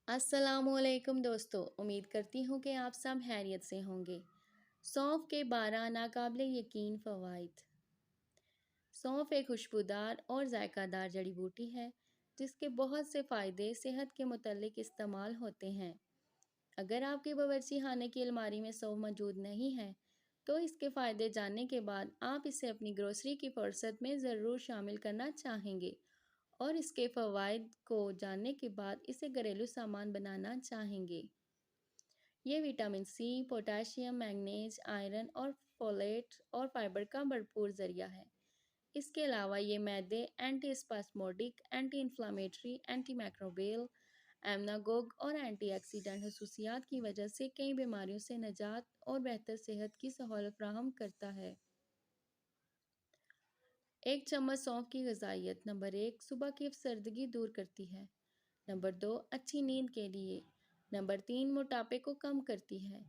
अस्सलामुअलैकुम दोस्तों, उम्मीद करती हूँ कि आप सब खैरियत से होंगे। सौंफ के 12 नाकाबिले यकीन फ़वाइद। सौंफ एक खुशबूदार और जायकादार जड़ी बूटी है जिसके बहुत से फ़ायदे सेहत के मुतल्लिक इस्तेमाल होते हैं। अगर आपकी बावर्ची खाने की अलमारी में सौंफ मौजूद नहीं है तो इसके फ़ायदे जानने के बाद आप इसे अपनी ग्रोसरी की फुर्सत में ज़रूर शामिल करना चाहेंगे और इसके फ़वाइद को जानने के बाद इसे घरेलू सामान बनाना चाहेंगे। ये vitamin C, potassium, manganese, iron और फोलेट और फाइबर का भरपूर ज़रिया है। इसके अलावा ये मैदे, anti spasmodic, anti inflammatory, anti microbial, emmenagogue और एंटीऑक्सीडेंट खसूसियात की वजह से कई बीमारियों से निजात और बेहतर सेहत की सहूलत फराहम करता है। एक चम्मच सौंफ की ग़िज़ाइयत। नंबर 1, सुबह की अफसरदगी दूर करती है। नंबर 2, अच्छी नींद के लिए। नंबर 3, मोटापे को कम करती है।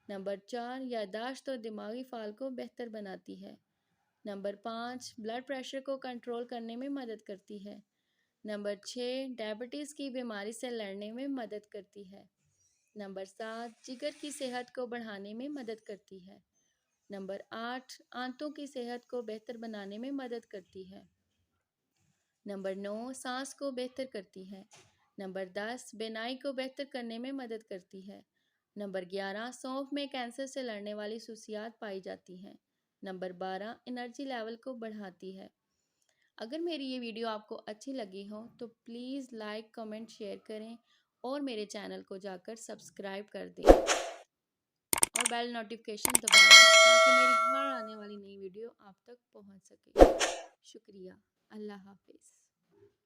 नंबर 4, याददाश्त और दिमागी फाल को बेहतर बनाती है। नंबर 5, ब्लड प्रेशर को कंट्रोल करने में मदद करती है। नंबर 6, डायबिटीज़ की बीमारी से लड़ने में मदद करती है। नंबर 7, जिगर की सेहत को बढ़ाने में मदद करती है। नंबर 8, आंतों की सेहत को बेहतर बनाने में मदद करती है। नंबर 9, सांस को बेहतर करती है। नंबर 10, बीनाई को बेहतर करने में मदद करती है। नंबर 11, सौंफ में कैंसर से लड़ने वाली खसूसियात पाई जाती हैं। नंबर 12, एनर्जी लेवल को बढ़ाती है। अगर मेरी ये वीडियो आपको अच्छी लगी हो तो प्लीज़ लाइक, कमेंट, शेयर करें और मेरे चैनल को जाकर सब्सक्राइब कर दें और बेल नोटिफिकेशन दबा दें ताकि मेरी हर आने वाली नई वीडियो आप तक पहुंच सके। शुक्रिया। अल्लाह हाफिज़।